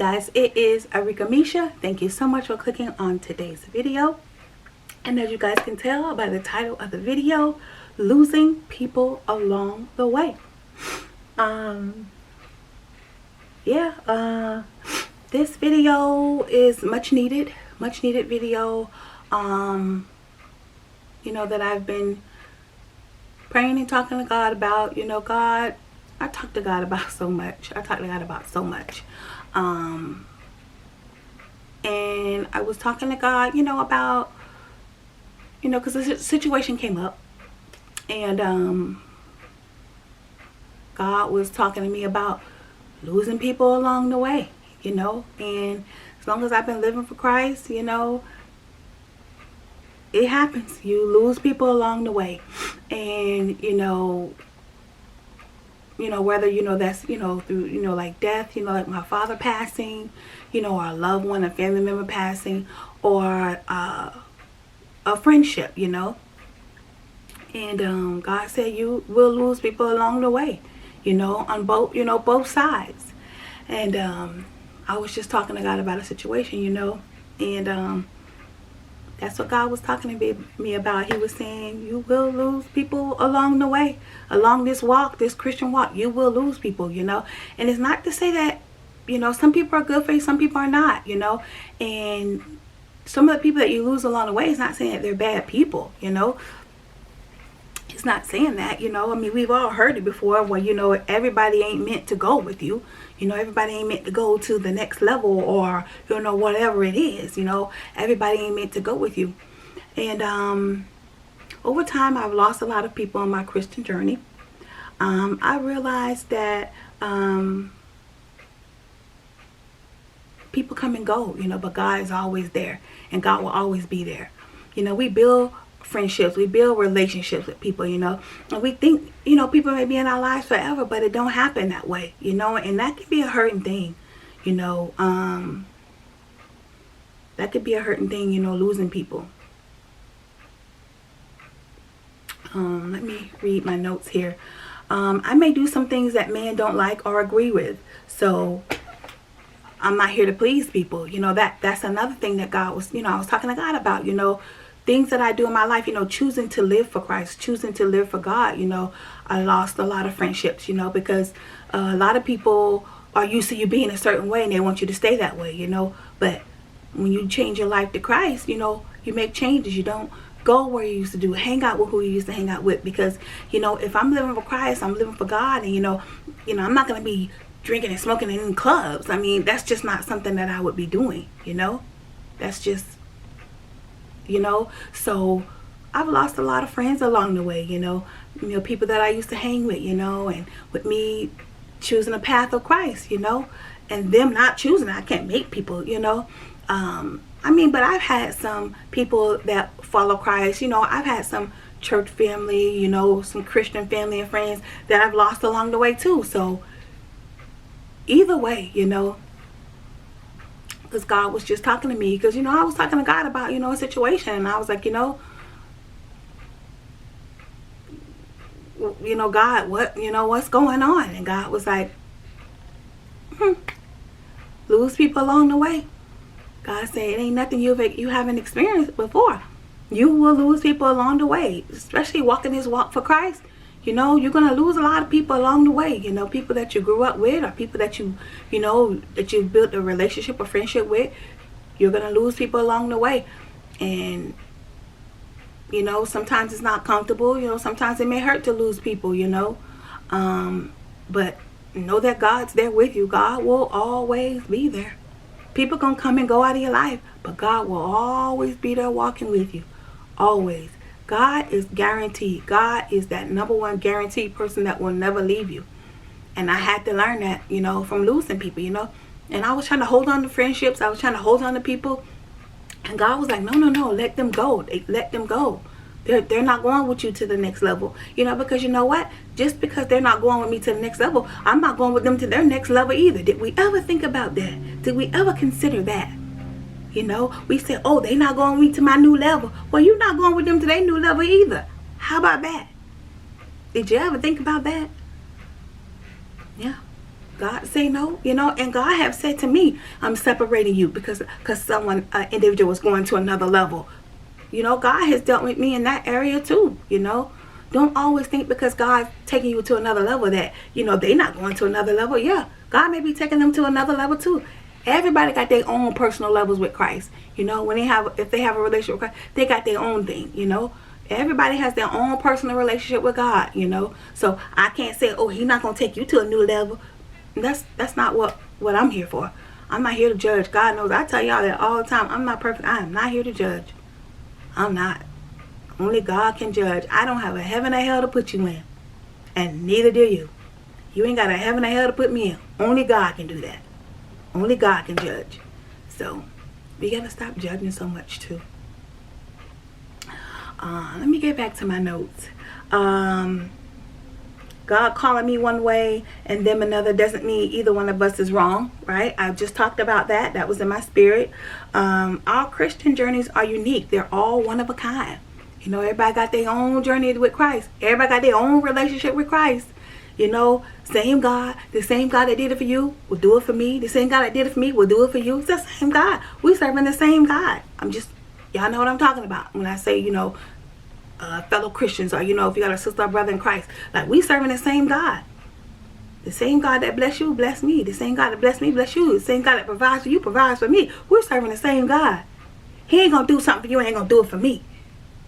guys, it is Arika Misha. Thank you so much for clicking on today's video. And as you guys can tell by the title of the video, losing people along the way. This video is much needed video. That I've been praying and talking to God about. God, I talk to God about so much. And I was talking to God, about, because the situation came up. And God was talking to me about losing people along the way, and as long as I've been living for Christ, it happens. You lose people along the way. And, whether, that's, through, like death, like my father passing, or a loved one, a family member passing, or a friendship, And God said you will lose people along the way, on both sides. And I was just talking to God about a situation, and that's what God was talking to me about. He was saying you will lose people along the way, along this walk, this Christian walk. You will lose people, and it's not to say that, some people are good for you, some people are not, and some of the people that you lose along the way is not saying that they're bad people, It's not saying that, we've all heard it before where, everybody ain't meant to go with you. Everybody ain't meant to go to the next level or, whatever it is, everybody ain't meant to go with you. And over time, I've lost a lot of people on my Christian journey. I realized that people come and go, but God is always there and God will always be there. We build friendships, we build relationships with people, and we think, people may be in our lives forever, but it don't happen that way, and that can be a hurting thing, that could be a hurting thing, losing people. Let me read my notes here. I may do some things that men don't like or agree with, so I'm not here to please people, that's another thing that God was, I was talking to God about, things that I do in my life, choosing to live for Christ, choosing to live for God. I lost a lot of friendships, because a lot of people are used to you being a certain way and they want you to stay that way, But when you change your life to Christ, you make changes. You don't go where you used to do, hang out with who you used to hang out with. Because, if I'm living for Christ, I'm living for God. And, I'm not going to be drinking and smoking in clubs. I mean, that's just not something that I would be doing, That's just... so I've lost a lot of friends along the way, people that I used to hang with, and with me choosing the path of Christ, and them not choosing. I can't make people, but I've had some people that follow Christ, I've had some church family, some Christian family and friends that I've lost along the way too. So either way, because God was just talking to me, because I was talking to God about a situation, and I was like, God, what's going on? And God was like, lose people along the way. God said it ain't nothing you haven't experienced before. You will lose people along the way, especially walking this walk for Christ. You're going to lose a lot of people along the way, people that you grew up with, or people that that you built a relationship or friendship with. You're going to lose people along the way. And, sometimes it's not comfortable, sometimes it may hurt to lose people, but know that God's there with you. God will always be there. People going to come and go out of your life, but God will always be there walking with you. Always. God is guaranteed. God is that number one guaranteed person that will never leave you. And I had to learn that, from losing people, And I was trying to hold on to friendships. I was trying to hold on to people. And God was like, no, let them go. Let them go. They're not going with you to the next level. Because you know what? Just because they're not going with me to the next level, I'm not going with them to their next level either. Did we ever think about that? Did we ever consider that? We say, oh, they not going with me to my new level. Well, you're not going with them to their new level either. How about that? Did you ever think about that? Yeah. God say no, you know, and God have said to me, I'm separating you because someone, individual was going to another level. You know, God has dealt with me in that area too, you know. Don't always think because God's taking you to another level that, you know, they're not going to another level. Yeah, God may be taking them to another level too. Everybody got their own personal levels with Christ. You know, if they have a relationship with Christ, they got their own thing, you know. Everybody has their own personal relationship with God, you know. So I can't say, oh, he's not going to take you to a new level. That's not what I'm here for. I'm not here to judge. God knows. I tell y'all that all the time. I'm not perfect. I am not here to judge. I'm not. Only God can judge. I don't have a heaven or hell to put you in. And neither do you. You ain't got a heaven or hell to put me in. Only God can do that. Only God can judge. So we got to stop judging so much too. Let me get back to my notes. God calling me one way and them another doesn't mean either one of us is wrong, right? I just talked about that. That was in my spirit. Our Christian journeys are unique. They're all one of a kind. You know, everybody got their own journey with Christ. Everybody got their own relationship with Christ. You know, same God. The same God that did it for you will do it for me. The same God that did it for me will do it for you. It's the same God. We serving the same God. Y'all know what I'm talking about when I say, you know, fellow Christians, or you know, if you got a sister or brother in Christ, like we serving the same God. The same God that bless you, bless me. The same God that bless me, bless you. The same God that provides for you, provides for me. We're serving the same God. He ain't gonna do something for you, ain't gonna do it for me.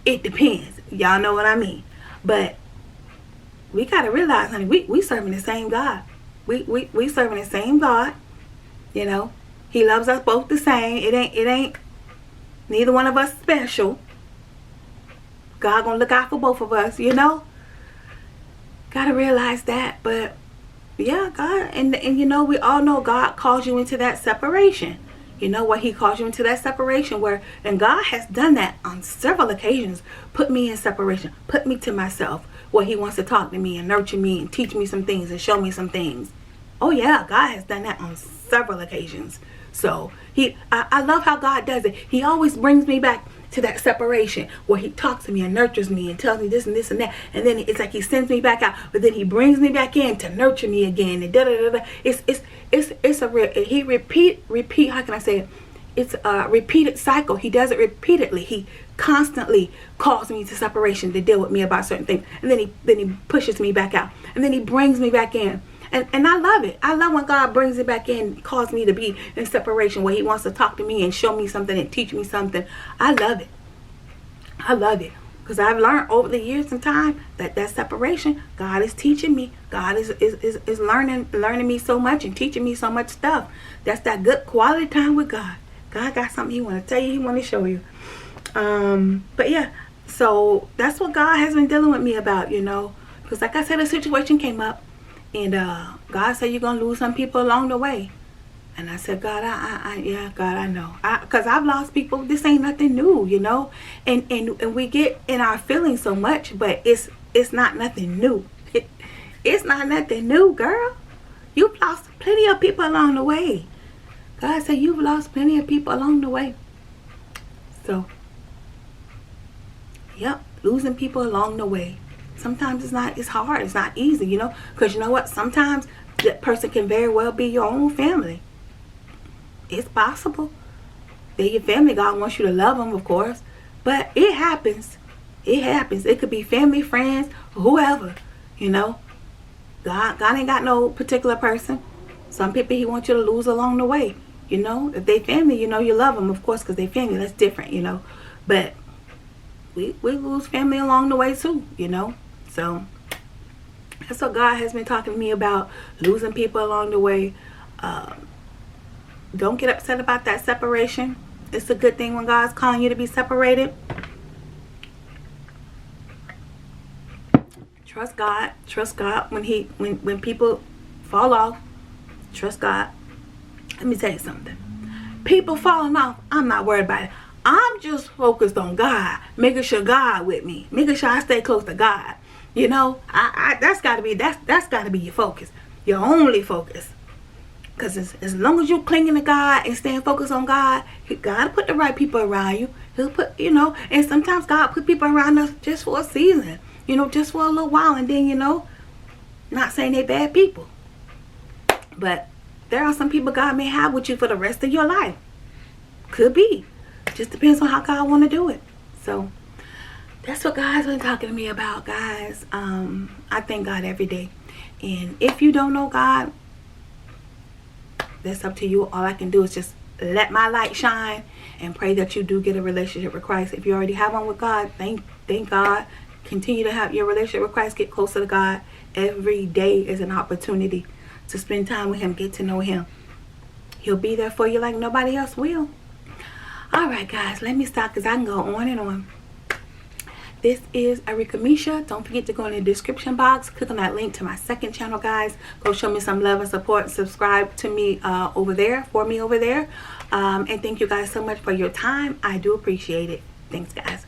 It depends. Y'all know what I mean. But we gotta realize, honey, we serving the same God. We serving the same God. You know, He loves us both the same. It ain't neither one of us special. God gonna look out for both of us, you know. Gotta realize that. But yeah, God, and you know, we all know God calls you into that separation. You know what? He calls you into that separation and God has done that on several occasions. Put me in separation, put me to myself, where He wants to talk to me and nurture me and teach me some things and show me some things. Oh yeah, God has done that on several occasions. So I love how God does it. He always brings me back to that separation where He talks to me and nurtures me and tells me this and this and that, and then it's like He sends me back out, but then He brings me back in to nurture me again, and da da da da. It's a real, He repeat. How can I say it? It's a repeated cycle. He does it repeatedly. He constantly calls me to separation to deal with me about certain things, and then he pushes me back out, and then He brings me back in. And I love it. I love when God brings it back in, calls me to be in separation, where He wants to talk to me and show me something and teach me something. I love it. I love it. Because I've learned over the years and time that separation, God is teaching me. God is learning me so much and teaching me so much stuff. That's that good quality time with God. God got something He want to tell you, He want to show you. But yeah, so that's what God has been dealing with me about, you know. Because like I said, a situation came up. And God said you're going to lose some people along the way. And I said, God, yeah, God, I know. Because I've lost people. This ain't nothing new, you know. And we get in our feelings so much, but it's not nothing new. It's not nothing new, girl. You've lost plenty of people along the way. God said you've lost plenty of people along the way. So, yep, losing people along the way. Sometimes it's hard. It's not easy, you know. Because you know what? Sometimes that person can very well be your own family. It's possible. They're your family. God wants you to love them, of course. But it happens. It happens. It could be family, friends, whoever, you know. God ain't got no particular person. Some people He wants you to lose along the way, you know. If they family, you know, you love them, of course, because they family. That's different, you know. But we lose family along the way too, you know. So that's what God has been talking to me about, losing people along the way. Don't get upset about that separation. It's a good thing when God's calling you to be separated. Trust God. Trust God when people fall off. Trust God. Let me tell you something. People falling off, I'm not worried about it. I'm just focused on God, making sure God with me, making sure I stay close to God. You know, that's gotta be your focus, your only focus. Because as long as you're clinging to God and staying focused on God, God put the right people around you. He'll put, you know, and sometimes God put people around us just for a season, you know, just for a little while, and then, you know, not saying they bad people. But there are some people God may have with you for the rest of your life. Could be. Just depends on how God want to do it. So that's what God's been talking to me about, guys. I thank God every day. And if you don't know God, that's up to you. All I can do is just let my light shine and pray that you do get a relationship with Christ. If you already have one with God, thank God. Continue to have your relationship with Christ. Get closer to God. Every day is an opportunity to spend time with him, get to know him. He'll be there for you like nobody else will. All right, guys, let me stop because I can go on and on. This is Arika Misha. Don't forget to go in the description box. Click on that link to my second channel, guys. Go show me some love and support. Subscribe to me over there, for me over there. And thank you guys so much for your time. I do appreciate it. Thanks, guys.